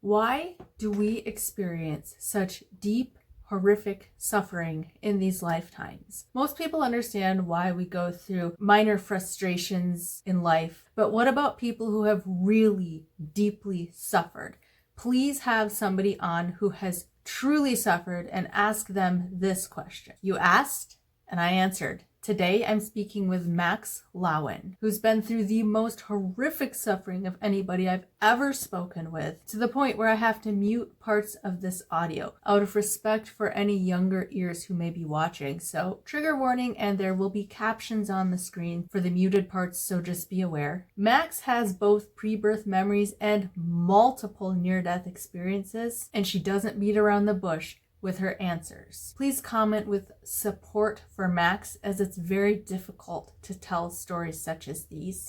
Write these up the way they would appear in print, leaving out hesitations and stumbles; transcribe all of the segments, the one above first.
Why do we experience such deep, horrific suffering in these lifetimes? Most people understand why we go through minor frustrations in life, but what about people who have really deeply suffered? Please have somebody on who has truly suffered and ask them this question. You asked, and I answered. Today, I'm speaking with Max Lowen, who's been through the most horrific suffering of anybody I've ever spoken with, to the point where I have to mute parts of this audio out of respect for any younger ears who may be watching. So, trigger warning, and there will be captions on the screen for the muted parts, so just be aware. Max has both pre-birth memories and multiple near-death experiences, and she doesn't beat around the bush with her answers. Please comment with support for Max, as it's very difficult to tell stories such as these.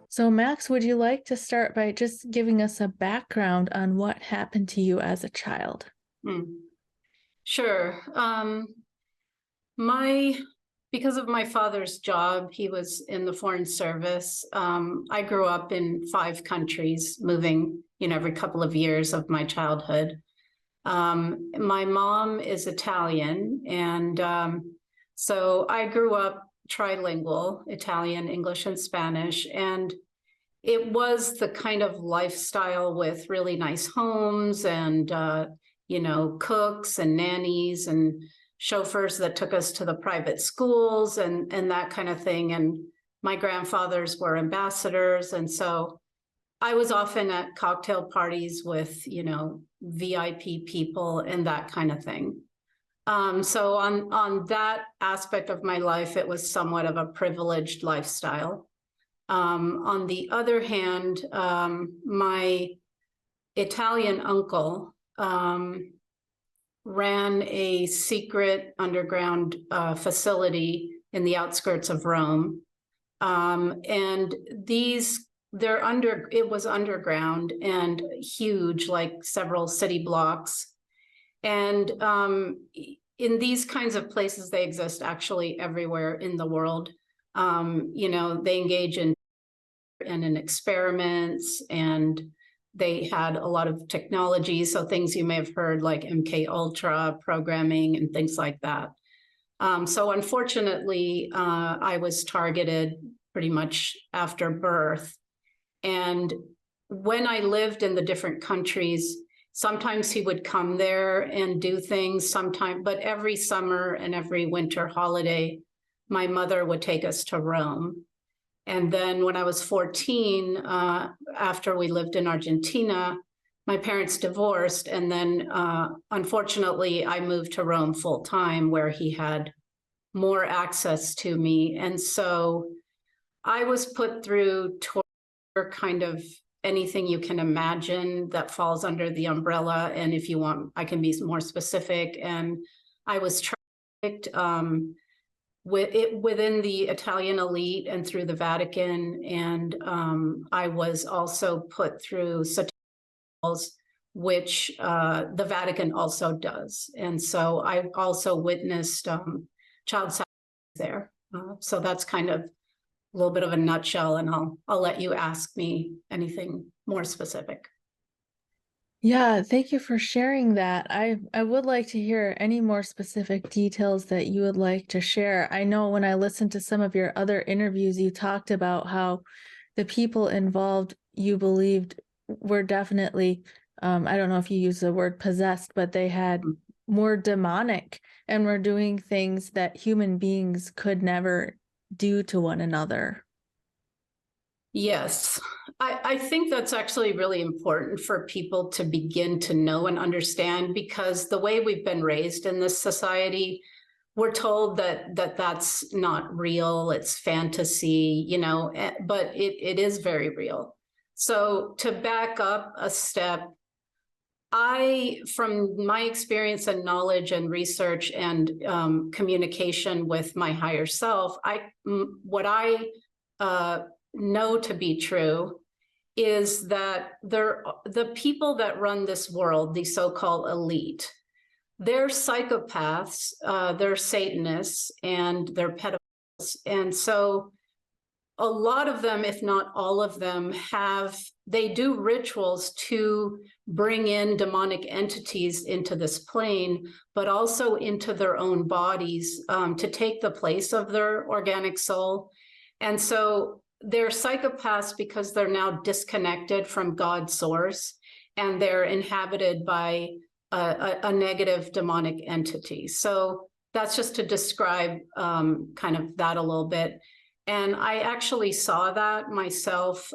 So Max, would you like to start by just giving us a background on what happened to you as a child? Sure. Because of my father's job, he was in the Foreign Service. I grew up in 5 countries, moving, every couple of years of my childhood. My mom is Italian, and so I grew up trilingual, Italian, English, and Spanish. And it was the kind of lifestyle with really nice homes and, cooks and nannies and chauffeurs that took us to the private schools and that kind of thing. And my grandfathers were ambassadors. And so I was often at cocktail parties with, VIP people and that kind of thing. So on that aspect of my life, it was somewhat of a privileged lifestyle. On the other hand, my Italian uncle ran a secret underground facility in the outskirts of Rome. And it was underground and huge, like several city blocks. And in these kinds of places, they exist actually everywhere in the world. They engage in experiments, and they had a lot of technology. So things you may have heard, like MK Ultra programming and things like that. So unfortunately, I was targeted pretty much after birth. And when I lived in the different countries, sometimes he would come there and do things but every summer and every winter holiday, my mother would take us to Rome. And then when I was 14, after we lived in Argentina, my parents divorced. And then, unfortunately, I moved to Rome full time, where he had more access to me. And so I was put through torture, kind of anything you can imagine that falls under the umbrella. And if you want, I can be more specific. And I was trafficked within the Italian elite and through the Vatican. And I was also put through satanic, which the Vatican also does. And so I also witnessed child sacrifice there. So that's kind of a little bit of a nutshell, and I'll let you ask me anything more specific. Yeah, thank you for sharing that. I would like to hear any more specific details that you would like to share. I know when I listened to some of your other interviews, you talked about how the people involved you believed were definitely, I don't know if you use the word possessed, but they had more demonic and were doing things that human beings could never do to one another. Yes, I think that's actually really important for people to begin to know and understand, because the way we've been raised in this society, we're told that that's not real, it's fantasy, but it is very real. So to back up a step, from my experience and knowledge and research and communication with my higher self, what I know to be true is that the people that run this world, the so-called elite, they're psychopaths, they're Satanists, and they're pedophiles. And so a lot of them, if not all of them, they do rituals to bring in demonic entities into this plane, but also into their own bodies, to take the place of their organic soul. And so they're psychopaths because they're now disconnected from God's source, and they're inhabited by a negative demonic entity. So that's just to describe kind of that a little bit. And I actually saw that myself.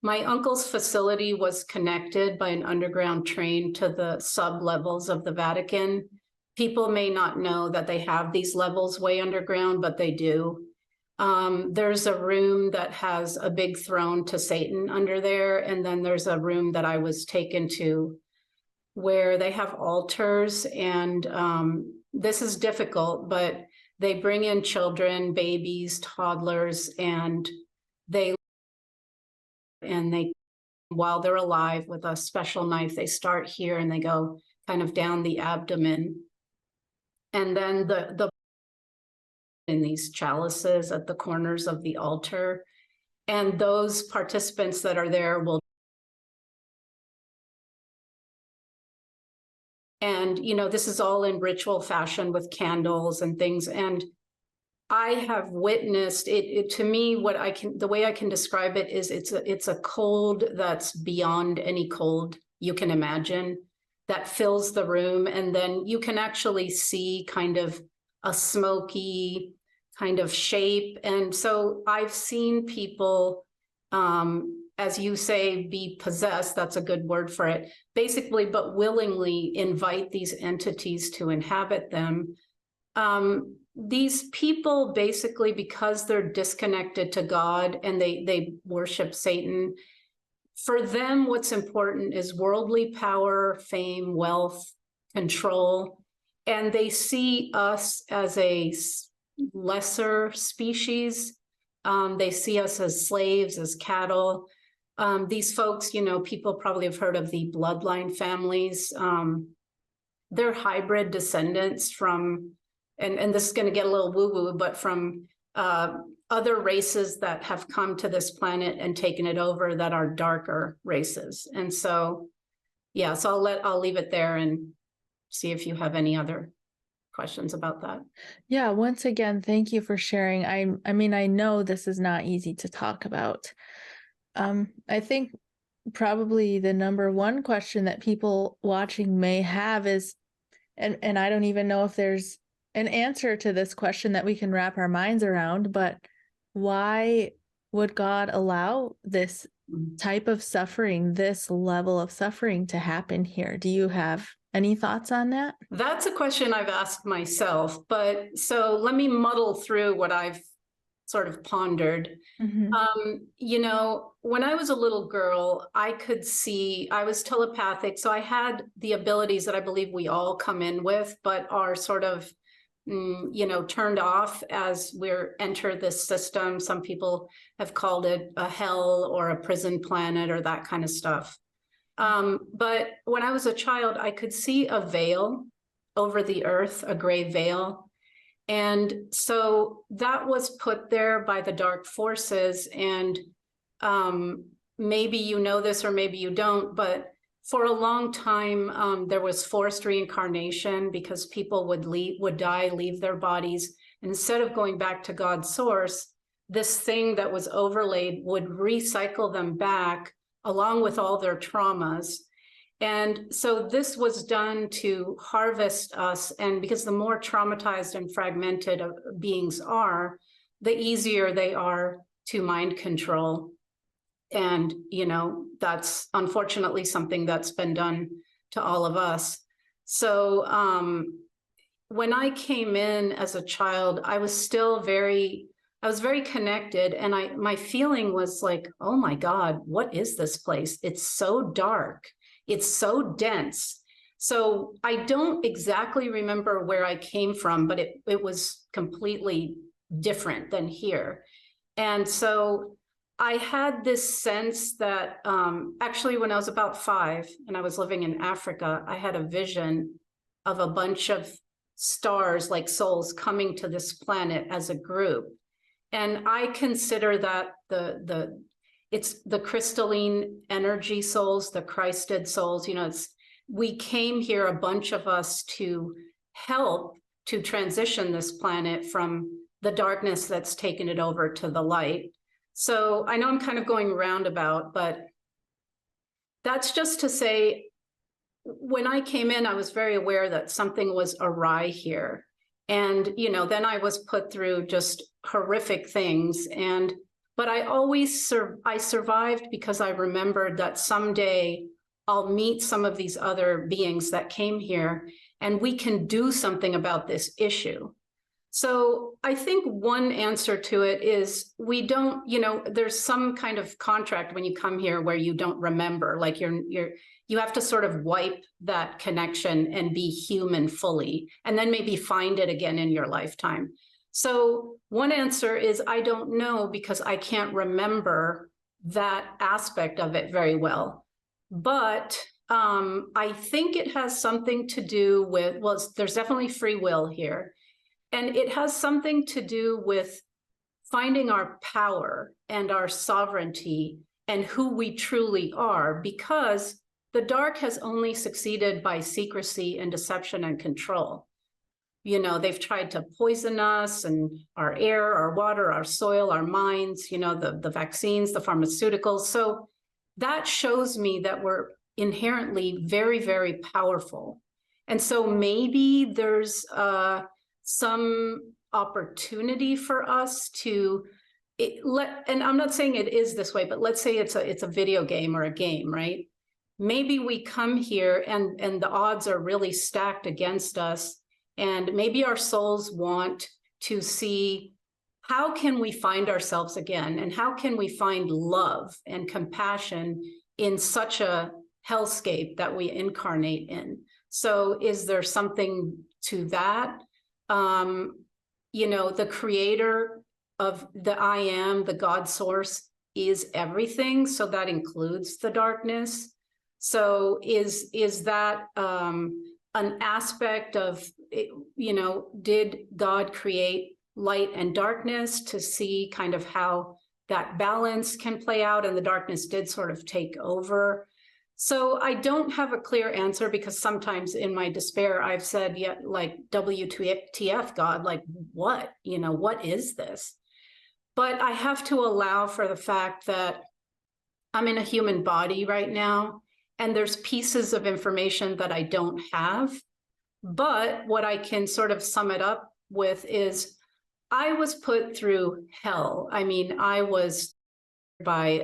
My uncle's facility was connected by an underground train to the sub-levels of the Vatican. People may not know that they have these levels way underground, but they do. There's a room that has a big throne to Satan under there. And then there's a room that I was taken to where they have altars. And this is difficult, but they bring in children, babies, toddlers, and while they're alive with a special knife, they start here and they go kind of down the abdomen. And then the in these chalices at the corners of the altar. And those participants that are there will, and this is all in ritual fashion with candles and things. And I have witnessed it to me, the way I can describe it is it's a cold that's beyond any cold you can imagine, that fills the room. And then you can actually see kind of a smoky kind of shape. And so I've seen people, as you say, be possessed, that's a good word for it, basically, but willingly invite these entities to inhabit them. These people basically, because they're disconnected to God and they worship Satan, for them, what's important is worldly power, fame, wealth, control, and they see us as a lesser species. They see us as slaves, as cattle. These folks, people probably have heard of the bloodline families. They're hybrid descendants from, and this is going to get a little woo-woo, but from other races that have come to this planet and taken it over that are darker races. And so, yeah, so I'll leave it there and see if you have any other questions about that. Yeah, once again, thank you for sharing. I mean, I know this is not easy to talk about. I think probably the number one question that people watching may have is, and I don't even know if there's an answer to this question that we can wrap our minds around, but why would God allow this type of suffering, this level of suffering to happen here? Do you have any thoughts on that? That's a question I've asked myself, but so let me muddle through what I've sort of pondered. Mm-hmm. When I was a little girl, I was telepathic. So I had the abilities that I believe we all come in with, but are sort of, turned off as we're enter this system. Some people have called it a hell or a prison planet or that kind of stuff. But when I was a child, I could see a veil over the earth, a gray veil. And so that was put there by the dark forces. And maybe you know this or maybe you don't, but for a long time, there was forced reincarnation because people would die, leave their bodies. And instead of going back to God's source, this thing that was overlaid would recycle them back along with all their traumas. And so this was done to harvest us. And because the more traumatized and fragmented beings are, the easier they are to mind control. And, that's unfortunately something that's been done to all of us. So when I came in as a child, I was very connected. And my feeling was like, oh my God, what is this place? It's so dark. It's so dense. So I don't exactly remember where I came from, but it was completely different than here. And so I had this sense that actually when I was about 5 and I was living in Africa, I had a vision of a bunch of stars like souls coming to this planet as a group. And I consider that it's the crystalline energy souls, the Christed souls. We came here, a bunch of us, to help to transition this planet from the darkness that's taken it over to the light. So I know I'm kind of going roundabout, but that's just to say, when I came in, I was very aware that something was awry here. And, then I was put through just horrific things. But I survived because I remembered that someday I'll meet some of these other beings that came here, and we can do something about this issue. So I think one answer to it is we don't, there's some kind of contract when you come here where you don't remember, like you have to sort of wipe that connection and be human fully, and then maybe find it again in your lifetime. So one answer is I don't know, because I can't remember that aspect of it very well. But I think it has something to do with, well, there's definitely free will here. And it has something to do with finding our power and our sovereignty and who we truly are, because the dark has only succeeded by secrecy and deception and control. They've tried to poison us and our air, our water, our soil, our minds, the vaccines, the pharmaceuticals. So that shows me that we're inherently very, very powerful. And so maybe there's some opportunity for us to and I'm not saying it is this way, but let's say it's a video game or a game, right? Maybe we come here and the odds are really stacked against us, and maybe our souls want to see, how can we find ourselves again, and how can we find love and compassion in such a hellscape that we incarnate in? So is there something to that? The creator of the I am, the God source, is everything. So that includes the darkness. So is that an aspect of, did God create light and darkness to see kind of how that balance can play out, and the darkness did sort of take over? So I don't have a clear answer, because sometimes in my despair, I've said, yeah, like, WTF, God, like, what? What is this? But I have to allow for the fact that I'm in a human body right now, and there's pieces of information that I don't have. But what I can sort of sum it up with is I was put through hell. I mean, I was by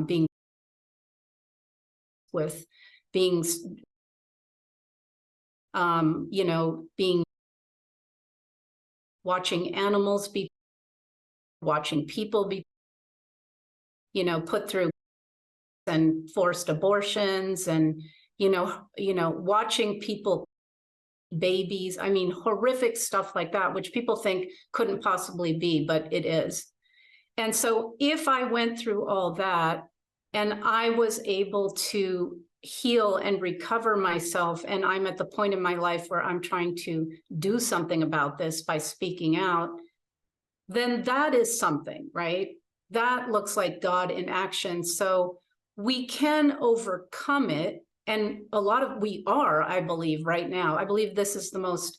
being with beings, being, watching animals be, watching people be, put through, and forced abortions, and, watching people, babies, I mean, horrific stuff like that, which people think couldn't possibly be, but it is. And so if I went through all that, and I was able to heal and recover myself, and I'm at the point in my life where I'm trying to do something about this by speaking out, then that is something, right? That looks like God in action. So we can overcome it. And we are, I believe, right now. I believe this is the most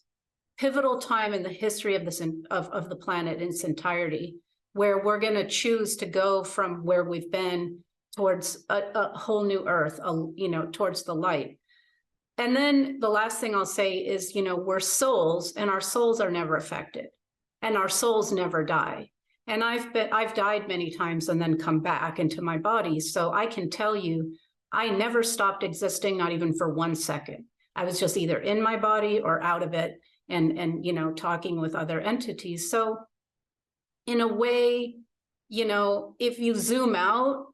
pivotal time in the history of of the planet in its entirety, where we're going to choose to go from where we've been towards a whole new earth, towards the light. And then the last thing I'll say is, we're souls, and our souls are never affected, and our souls never die. And I've died many times and then come back into my body. So I can tell you, I never stopped existing, not even for 1 second. I was just either in my body or out of it, and talking with other entities. So in a way, if you zoom out,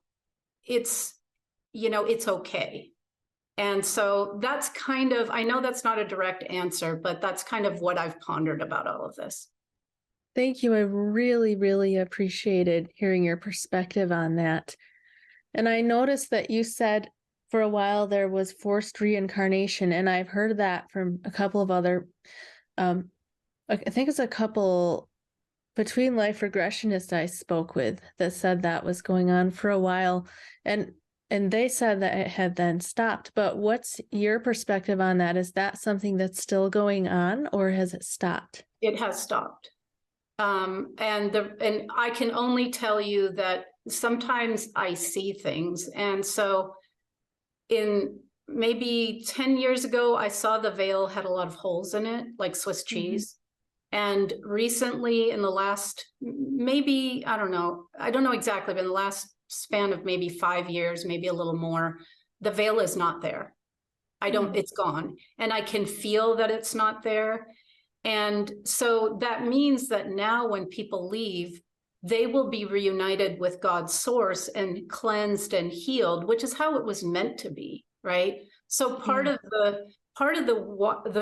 it's okay. And so that's kind of, I know that's not a direct answer, but that's kind of what I've pondered about all of this. Thank you. I really, really appreciated hearing your perspective on that. And I noticed that you said for a while there was forced reincarnation, and I've heard that from a couple of other, I think it's a couple between life regressionists I spoke with that said that was going on for a while, and they said that it had then stopped. But what's your perspective on that? Is that something that's still going on, or has it stopped? It has stopped. And I can only tell you that sometimes I see things. And so in maybe 10 years ago, I saw the veil had a lot of holes in it, like Swiss cheese. And recently, in the last, maybe, I don't know exactly, but in the last span of maybe 5 years, maybe a little more, the veil is not there. It's gone. And I can feel that it's not there. And so that means that now when people leave, they will be reunited with God's source and cleansed and healed, which is how it was meant to be, right? So part of the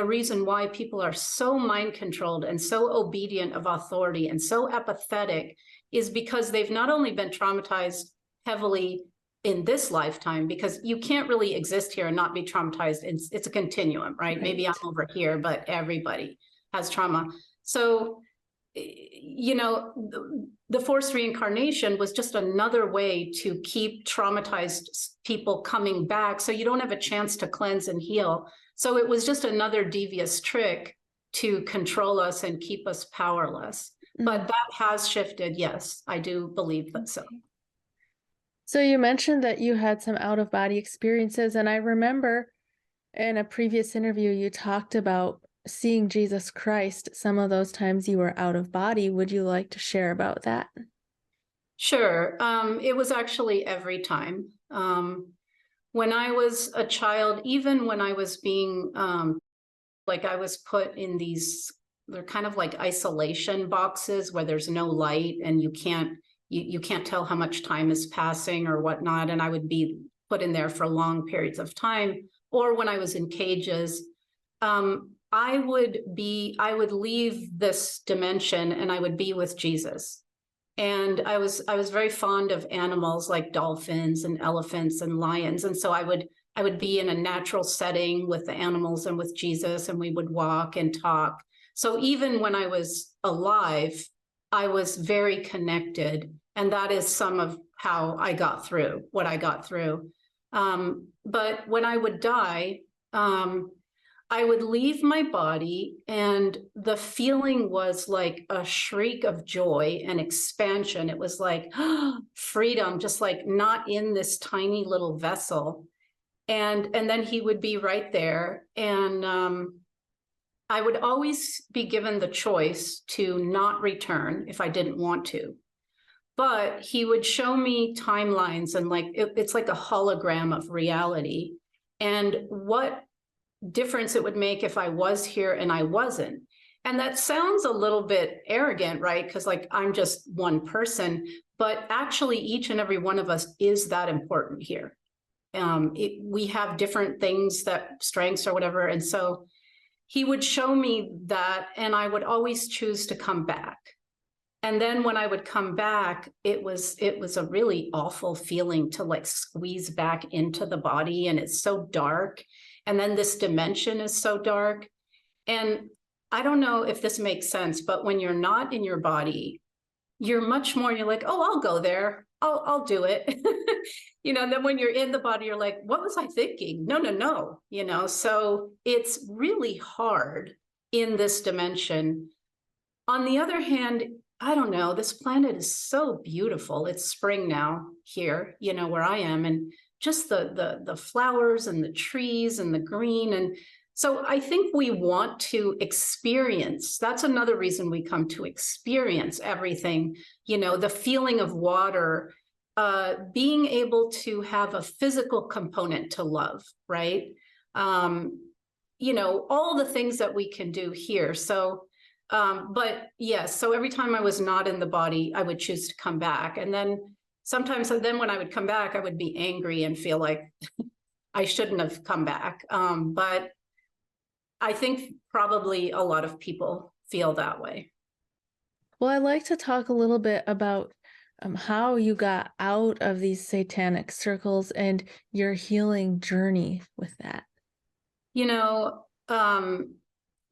reason why people are so mind controlled and so obedient of authority and so apathetic is because they've not only been traumatized heavily in this lifetime, because you can't really exist here and not be traumatized. It's a continuum, right? Maybe I'm over here, but everybody has trauma. So, the forced reincarnation was just another way to keep traumatized people coming back. So you don't have a chance to cleanse and heal. So it was just another devious trick to control us and keep us powerless. But that has shifted. Yes, I do believe that so. So you mentioned that you had some out-of-body experiences, and I remember in a previous interview you talked about seeing Jesus Christ some of those times you were out of body. Would you like to share about that? Sure. It was actually every time. When I was a child, even when I was being, I was put in these, they're kind of like isolation boxes where there's no light and you can't tell how much time is passing or whatnot. And I would be put in there for long periods of time. Or when I was in cages, I would leave this dimension and I would be with Jesus. And I was very fond of animals like dolphins and elephants and lions. And so I would be in a natural setting with the animals and with Jesus, and we would walk and talk. So even when I was alive, I was very connected. And that is some of how I got through what I got through. But when I would die, I would leave my body, and the feeling was like a shriek of joy and expansion. It was like freedom, just like not in this tiny little vessel. And then he would be right there. And I would always be given the choice to not return if I didn't want to. But he would show me timelines, and it's like a hologram of reality. And what difference it would make if I was here and I wasn't. And that sounds a little bit arrogant, right? Because I'm just one person, but actually each and every one of us is that important here. We have different things, that strengths or whatever. And so he would show me that, and I would always choose to come back. And then when I would come back, it was a really awful feeling to squeeze back into the body, and it's so dark. And then this dimension is so dark. And I don't know if this makes sense, but when you're not in your body, you're like, oh, I'll go there. I'll do it. And then when you're in the body, you're like, what was I thinking? No. So it's really hard in this dimension. On the other hand, I don't know, this planet is so beautiful. It's spring now here, where I am. And just the flowers and the trees and the green. And so I think we want to experience, that's another reason we come to experience everything, the feeling of water, being able to have a physical component to love, right? All the things that we can do here. So, but yes, so every time I was not in the body, I would choose to come back. And then sometimes, when I would come back, I would be angry and feel like I shouldn't have come back. But I think probably a lot of people feel that way. Well, I'd like to talk a little bit about how you got out of these satanic circles and your healing journey with that. You know,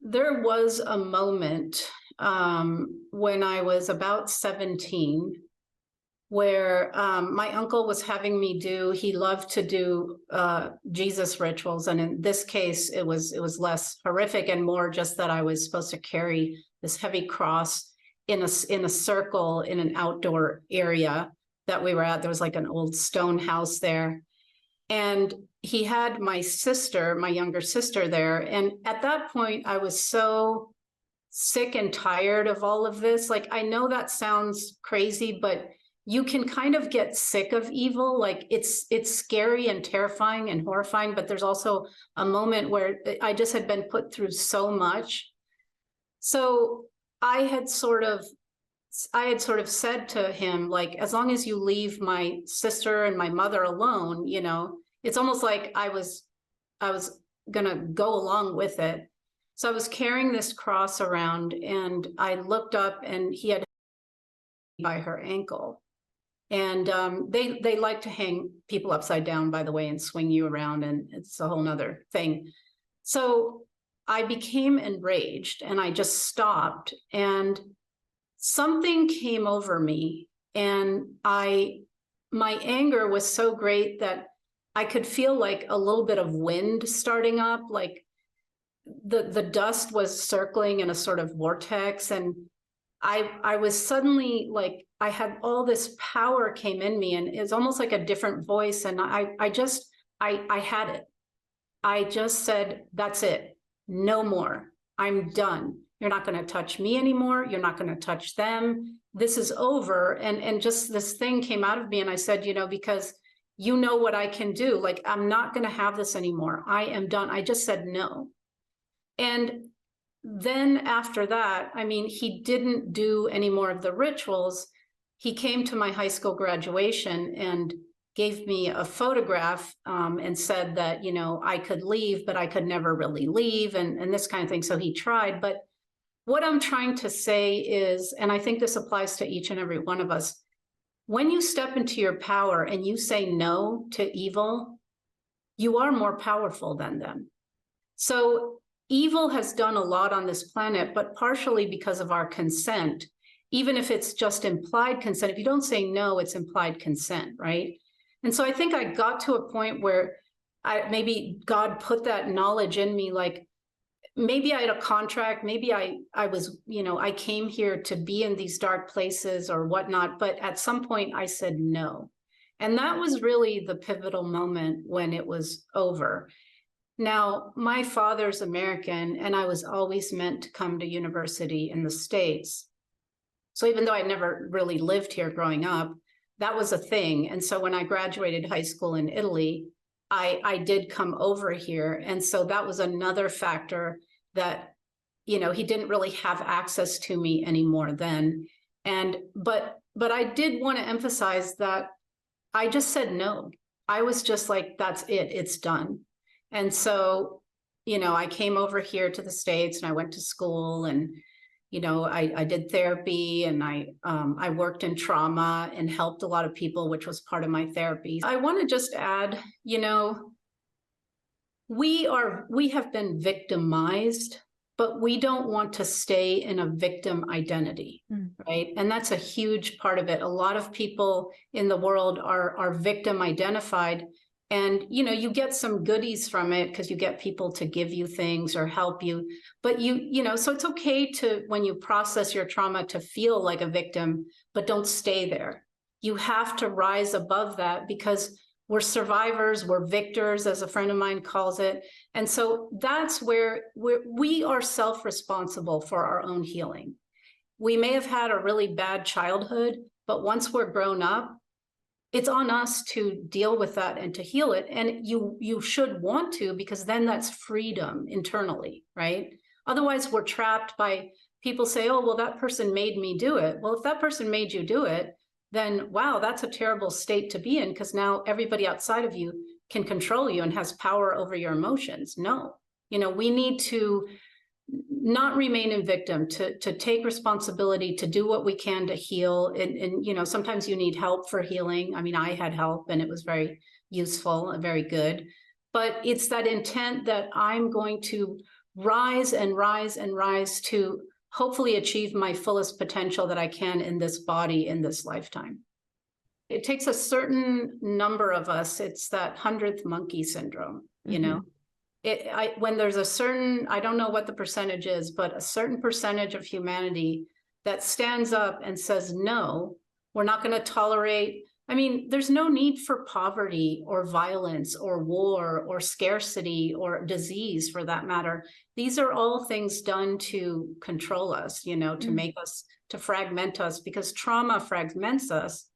there was a moment when I was about 17 where my uncle was having me do, he loved to do Jesus rituals. And in this case, it was less horrific and more just that I was supposed to carry this heavy cross in a circle in an outdoor area that we were at. There was like an old stone house there. And he had my sister, my younger sister there. And at that point, I was so sick and tired of all of this. Like, I know that sounds crazy, but you can kind of get sick of evil. Like, it's scary and terrifying and horrifying, but there's also a moment where I just had been put through so much. So I had sort of said to him, like, as long as you leave my sister and my mother alone, you know, it's almost like I was gonna go along with it. So I was carrying this cross around, and I looked up, and he had by her ankle. And they like to hang people upside down, by the way, and swing you around, and it's a whole nother thing. So I became enraged, and I just stopped, and something came over me, and my anger was so great that I could feel like a little bit of wind starting up, like the dust was circling in a sort of vortex. And I was suddenly like, I had all this power came in me, and it's almost like a different voice. And I had it. I just said, that's it. No more. I'm done. You're not going to touch me anymore. You're not going to touch them. This is over. And just this thing came out of me. And I said, you know, because you know what I can do. Like, I'm not going to have this anymore. I am done. I just said no. And then after that, I mean, he didn't do any more of the rituals. He came to my high school graduation and gave me a photograph and said that, you know, I could leave, but I could never really leave, and this kind of thing. So he tried. But what I'm trying to say is, and I think this applies to each and every one of us, when you step into your power and you say no to evil, you are more powerful than them. So evil has done a lot on this planet, but partially because of our consent. Even if it's just implied consent, if you don't say no, it's implied consent, right? And so I think I got to a point where maybe God put that knowledge in me, like maybe I had a contract, maybe I was, you know, I came here to be in these dark places or whatnot, but at some point I said no. And that was really the pivotal moment when it was over. Now, my father's American, and I was always meant to come to university in the States. So even though I never really lived here growing up, that was a thing. And so when I graduated high school in Italy, I did come over here. And so that was another factor that, you know, he didn't really have access to me anymore then. And, but I did want to emphasize that I just said no. I was just like, that's it, it's done. And so, you know, I came over here to the States, and I went to school, and, you know, I did therapy, and I worked in trauma and helped a lot of people, which was part of my therapy. I want to just add, you know, we have been victimized, but we don't want to stay in a victim identity, right? And that's a huge part of it. A lot of people in the world are victim identified. And, you know, you get some goodies from it because you get people to give you things or help you. But you know, so it's okay to, when you process your trauma, to feel like a victim, but don't stay there. You have to rise above that, because we're survivors, we're victors, as a friend of mine calls it. And so that's where we are self-responsible for our own healing. We may have had a really bad childhood, but once we're grown up, it's on us to deal with that and to heal it. And you should want to, because then that's freedom internally, right? Otherwise, we're trapped by people say, oh, well, that person made me do it. Well, if that person made you do it, then wow, that's a terrible state to be in, because now everybody outside of you can control you and has power over your emotions. No, you know, we need to not remain in victim, to take responsibility, to do what we can to heal. And sometimes you need help for healing. I mean, I had help and it was very useful and very good. But it's that intent that I'm going to rise and rise and rise to hopefully achieve my fullest potential that I can in this body in this lifetime. It takes a certain number of us. It's that 100th monkey syndrome, when there's a certain, I don't know what the percentage is, but a certain percentage of humanity that stands up and says, no, we're not going to tolerate. I mean, there's no need for poverty or violence or war or scarcity or disease for that matter. These are all things done to control us, to make us, to fragment us, because trauma fragments us.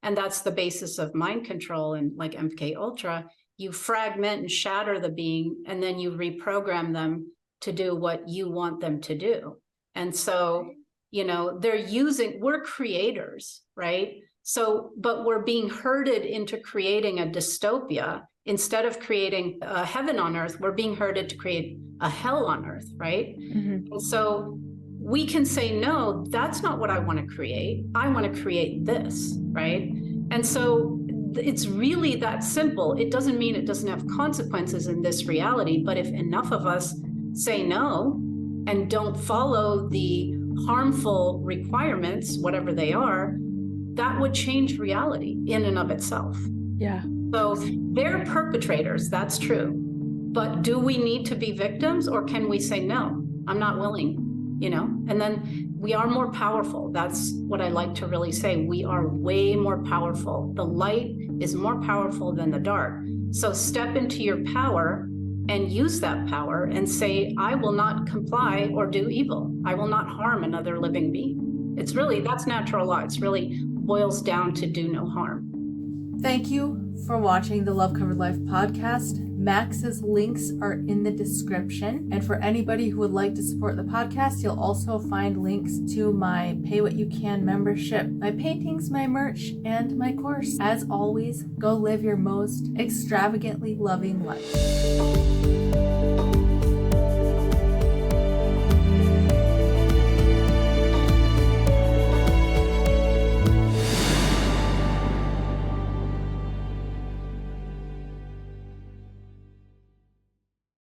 And that's the basis of mind control. And like MK Ultra, you fragment and shatter the being, and then you reprogram them to do what you want them to do. And so, we're creators, right? So, but we're being herded into creating a dystopia. Instead of creating a heaven on earth, we're being herded to create a hell on earth, right? And so we can say, no, that's not what I want to create. I want to create this, right? And so it's really that simple. It doesn't mean it doesn't have consequences in this reality, but if enough of us say no and don't follow the harmful requirements, whatever they are, that would change reality in and of itself. Yeah. So they're perpetrators, that's true. But do we need to be victims, or can we say, no, I'm not willing, And then we are more powerful. That's what I like to really say. We are way more powerful. The light is more powerful than the dark. So step into your power and use that power and say, I will not comply or do evil. I will not harm another living being. It's really, that's natural law. It's really boils down to do no harm. Thank you for watching the Love Covered Life podcast. Max's links are in the description. And for anybody who would like to support the podcast, you'll also find links to my Pay What You Can membership, my paintings, my merch, and my course. As always, go live your most extravagantly loving life.